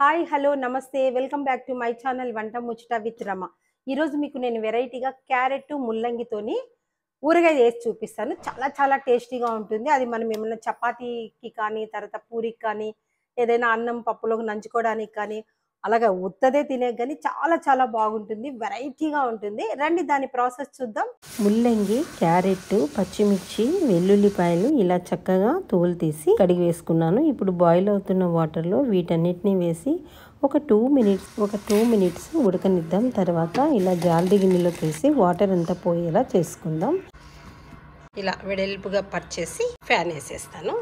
Hi hello నమస్తే welcome back to my channel వంట ముచ్చట విత్ రమ. ఈరోజు మీకు నేను వెరైటీగా క్యారెట్ ముల్లంగితోని ఊరగాయ చేసి చూపిస్తాను. చాలా చాలా టేస్టీగా ఉంటుంది. అది మనం ఏమైనా చపాతీకి కానీ తర్వాత పూరికి కానీ ఏదైనా అన్నం పప్పులోకి నంచుకోవడానికి కానీ అలాగే ఉత్తదే తినే కానీ చాలా చాలా బాగుంటుంది. వెరైటీగా ఉంటుంది. రండి దాని ప్రాసెస్ చూద్దాం. ముల్లంగి, క్యారెట్, పచ్చిమిర్చి, వెల్లుల్లిపాయలు ఇలా చక్కగా తోలు తీసి కడిగి వేసుకున్నాను. ఇప్పుడు బాయిల్ అవుతున్న వాటర్లో వీటన్నిటిని వేసి ఒక 2 మినిట్స్ ఉడకనిద్దాం. తర్వాత ఇలా జాల్ది గిన్నెలోకి వేసి వాటర్ అంతా పోయేలా చేసుకుందాం. ఇలా వెడల్పుగా పరిచేసి ఫ్యాన్ వేసేస్తాను.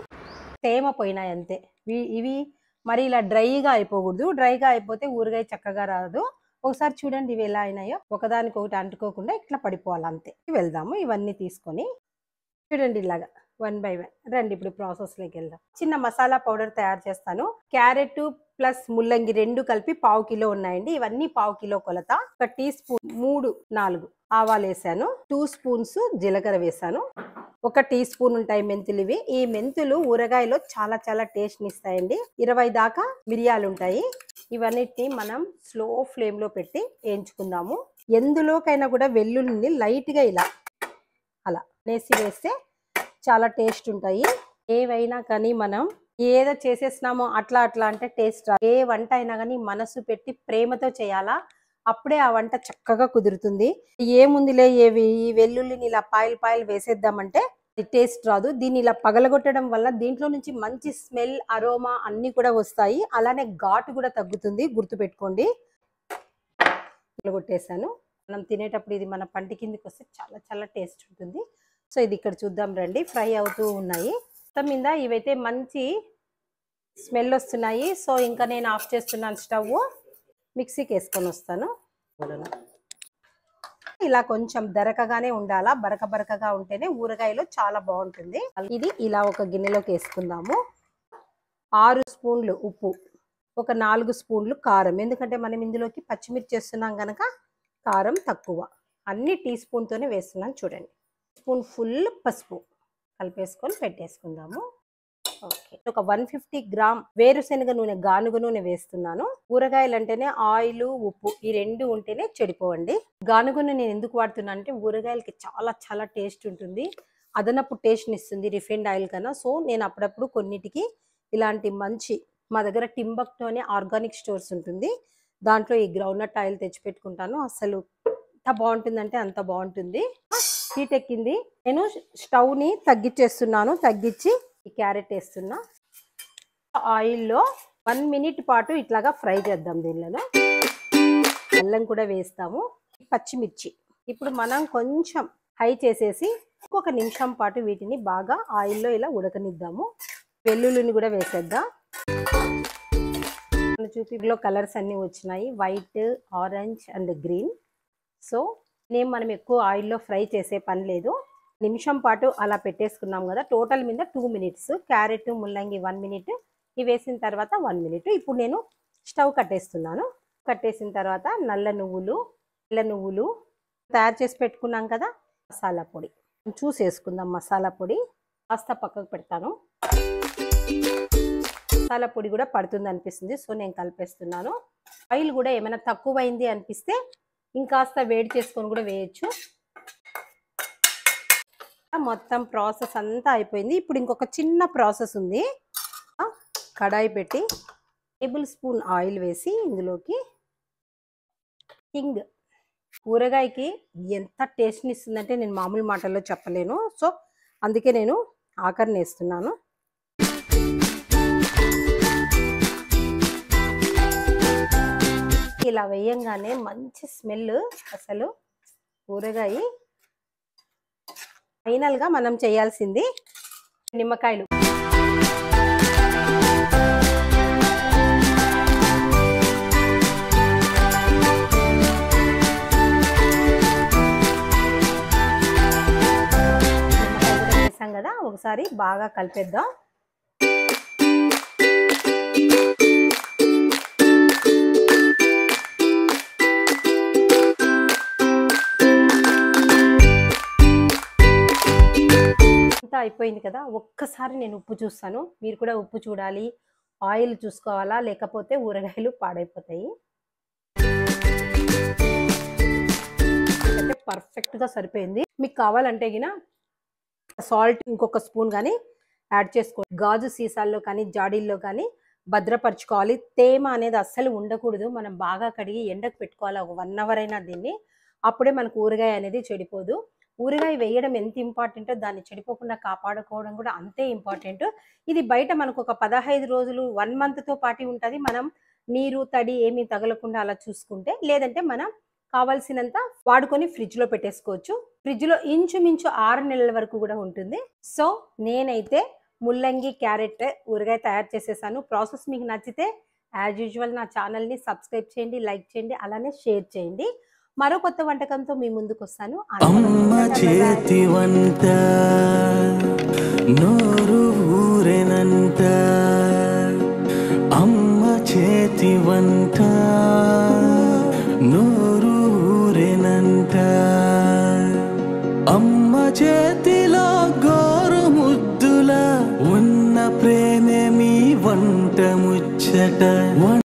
తేమ పోయినాయి అంతే. ఇవి మరి ఇలా డ్రైగా అయిపోకూడదు. డ్రైగా అయిపోతే ఊరగాయ చక్కగా రాదు. ఒకసారి చూడండి ఇవి ఎలా అయినాయో. ఒకదానికొకటి అంటుకోకుండా ఇట్లా పడిపోవాలి అంతే. వెళ్దాము ఇవన్నీ తీసుకొని. చూడండి ఇలాగా 1 by 1. రండి ఇప్పుడు ప్రాసెస్లోకి వెళ్దాం. చిన్న మసాలా పౌడర్ తయారు చేస్తాను. క్యారెట్ ప్లస్ ముల్లంగి 2 కలిపి 1/2 కిలో ఉన్నాయండి. ఇవన్నీ 1/2 కిలో కొలత. 1 టీ స్పూన్ 3-4 ఆవాలు వేసాను. 2 స్పూన్స్ జీలకర్ర వేసాను. 1 టీ స్పూన్ ఉంటాయి మెంతులు. ఇవి ఈ మెంతులు ఊరగాయలో చాలా చాలా టేస్ట్ ఇస్తాయండి. 20 దాకా మిరియాలు ఉంటాయి. ఇవన్నిటిని మనం స్లో ఫ్లేమ్ లో పెట్టి వేయించుకుందాము. ఎందులోకైనా కూడా వెల్లుల్లిని లైట్ గా ఇలా అలా నేసి వేస్తే చాలా టేస్ట్ ఉంటాయి. ఏవైనా కానీ మనం ఏదో చేసేసినామో అట్లా అట్లా అంటే టేస్ట్ రాదు. ఏ వంట అయినా కానీ మనసు పెట్టి ప్రేమతో చేయాలా, అప్పుడే ఆ వంట చక్కగా కుదురుతుంది. ఏముందిలే ఈ వెల్లుల్లిని ఇలా పాయలు వేసేద్దామంటే టేస్ట్ రాదు. దీన్ని ఇలా పగలగొట్టడం వల్ల దీంట్లో నుంచి మంచి స్మెల్, అరోమా అన్ని కూడా వస్తాయి. అలానే ఘాటు కూడా తగ్గుతుంది. గుర్తుపెట్టుకోండి. పగలగొట్టేసాను. మనం తినేటప్పుడు ఇది మన పంటి కిందికి వస్తే చాలా చాలా టేస్ట్ ఉంటుంది. సో ఇది ఇక్కడ చూద్దాం రండి. ఫ్రై అవుతూ ఉన్నాయి. మొత్తం మీద ఇవైతే మంచి స్మెల్ వస్తున్నాయి. సో ఇంకా నేను ఆఫ్ చేస్తున్నాను స్టవ్. మిక్సీకి వేసుకొని వస్తాను. ఇలా కొంచెం దరకగానే ఉండాలా. బరకగా ఉంటేనే ఊరగాయలో చాలా బాగుంటుంది. ఇది ఇలా ఒక గిన్నెలోకి వేసుకుందాము. 6 స్పూన్లు ఉప్పు, ఒక 4 స్పూన్లు కారం. ఎందుకంటే మనం ఇందులోకి పచ్చిమిర్చి చేస్తున్నాం కనుక కారం తక్కువ. అన్ని టీ స్పూన్తోనే వేస్తున్నాను. చూడండి, స్పూన్ ఫుల్ పసుపు కలిపేసుకొని పెట్టేసుకుందాము. ఓకే, ఒక 150 గ్రామ్ వేరుశనగ నూనె, గానుగ నూనె వేస్తున్నాను. ఊరగాయలు అంటేనే ఆయిల్, ఉప్పు ఈ 2 ఉంటేనే చెడిపోవండి. గానుగ నూనె నేను ఎందుకు వాడుతున్నా అంటే ఊరగాయలకి చాలా చాలా టేస్ట్ ఉంటుంది. అదనపు టేస్ట్ ఇస్తుంది రిఫైండ్ ఆయిల్ కన్నా. సో నేను అప్పుడప్పుడు కొన్నిటికి ఇలాంటి మంచి, మా దగ్గర టింబక్టోనే ఆర్గానిక్ స్టోర్స్ ఉంటుంది, దాంట్లో ఈ గ్రౌండ్నట్ ఆయిల్ తెచ్చిపెట్టుకుంటాను. అసలు ఎంత బాగుంటుందంటే అంత బాగుంటుంది. హీట్ ఎక్కింది. నేను స్టవ్ని తగ్గించేస్తున్నాను. తగ్గించి ఈ క్యారెట్ వేస్తున్నా. ఆయిల్లో 1 మినిట్ పాటు ఇట్లాగా ఫ్రై చేద్దాం. దీనిలో అల్లం కూడా వేస్తాము. పచ్చిమిర్చి ఇప్పుడు మనం కొంచెం హై చేసేసి ఇంకొక నిమిషం పాటు వీటిని బాగా ఆయిల్లో ఇలా ఉడకనిద్దాము. వెల్లుల్లిని కూడా వేసేద్దాం. చూపిలో కలర్స్ అన్నీ వచ్చినాయి, white, orange and green. So మనం ఎక్కువ ఆయిల్లో ఫ్రై చేసే పని లేదు. నిమిషం పాటు అలా పెట్టేసుకున్నాం కదా. టోటల్ మీద 2 మినిట్స్. క్యారెట్, ముల్లంగి 1 మినిట్, ఇవి వేసిన తర్వాత 1 మినిట్. ఇప్పుడు నేను స్టవ్ కట్టేస్తున్నాను. కట్టేసిన తర్వాత నల్ల నువ్వులు తయారు చేసి పెట్టుకున్నాం కదా. మసాలా పొడి చూసేసుకుందాం. మసాలా పొడి కాస్త పక్కకు పెడతాను. మసాలా పొడి కూడా పడుతుంది అనిపిస్తుంది, సో నేను కలిపేస్తున్నాను. ఆయిల్ కూడా ఏమైనా తక్కువైంది అనిపిస్తే ఇంకాస్త వేడి చేసుకొని కూడా వేయచ్చు. మొత్తం ప్రాసెస్ అంతా అయిపోయింది. ఇప్పుడు ఇంకొక చిన్న ప్రాసెస్ ఉంది. కడాయి పెట్టి టేబుల్ స్పూన్ ఆయిల్ వేసి ఇందులోకి హింగ్. ఊరగాయకి ఎంత టేస్ట్ని ఇస్తుందంటే నేను మామూలు మాటల్లో చెప్పలేను. సో అందుకే నేను ఆఖరిని వేస్తున్నాను. ఇలా వేయంగానే మంచి స్మెల్. అసలు ఊరగాయ ఫైనల్గా మనం చేయాల్సింది నిమ్మకాయలు. వేసాం కదా, ఒకసారి బాగా కలిపేద్దాం. అయిపోయింది కదా. ఒక్కసారి నేను ఉప్పు చూస్తాను. మీరు కూడా ఉప్పు చూడాలి. ఆయిల్ చూసుకోవాలా, లేకపోతే ఊరగాయలు పాడైపోతాయి. అయితే పర్ఫెక్ట్గా సరిపోయింది. మీకు కావాలంటే గిన సాల్ట్ ఇంకొక స్పూన్ కానీ యాడ్ చేసుకోండి. గాజు సీసాల్లో కానీ జాడీల్లో కానీ భద్రపరచుకోవాలి. తేమ అనేది అస్సలు ఉండకూడదు. మనం బాగా కడిగి ఎండకు పెట్టుకోవాలి ఒక 1 అవర్ అయినా దీన్ని. అప్పుడే మనకు ఊరగాయ అనేది చెడిపోదు. ఊరగాయ వేయడం ఎంత ఇంపార్టెంటో దాన్ని చెడిపోకుండా కాపాడుకోవడం కూడా అంతే ఇంపార్టెంట్. ఇది బయట మనకు ఒక 15 రోజులు 1 మంత్తో పాటు ఉంటుంది. మనం నీరు తడి ఏమీ తగలకుండా అలా చూసుకుంటే, లేదంటే మనం కావాల్సినంత వాడుకొని ఫ్రిడ్జ్లో పెట్టేసుకోవచ్చు. ఫ్రిడ్జ్లో ఇంచుమించు 6 నెలల వరకు కూడా ఉంటుంది. సో నేనైతే ముల్లంగి క్యారెట్ ఊరగాయ తయారు చేసేసాను. ప్రాసెస్ మీకు నచ్చితే యాజ్ యూజువల్ నా ఛానల్ని సబ్స్క్రైబ్ చేయండి, లైక్ చేయండి, అలానే షేర్ చేయండి. మరో కొత్త వంటకంతో మీ ముందుకు వస్తాను. అమ్మ చేతి వంట నోరు ఊరెనంత, అమ్మ చేతి వంట నోరు ఊరెనంత, అమ్మ చేతిలో గోరు ముద్దుల ఉన్న ప్రేమే మీ వంట ముచ్చట.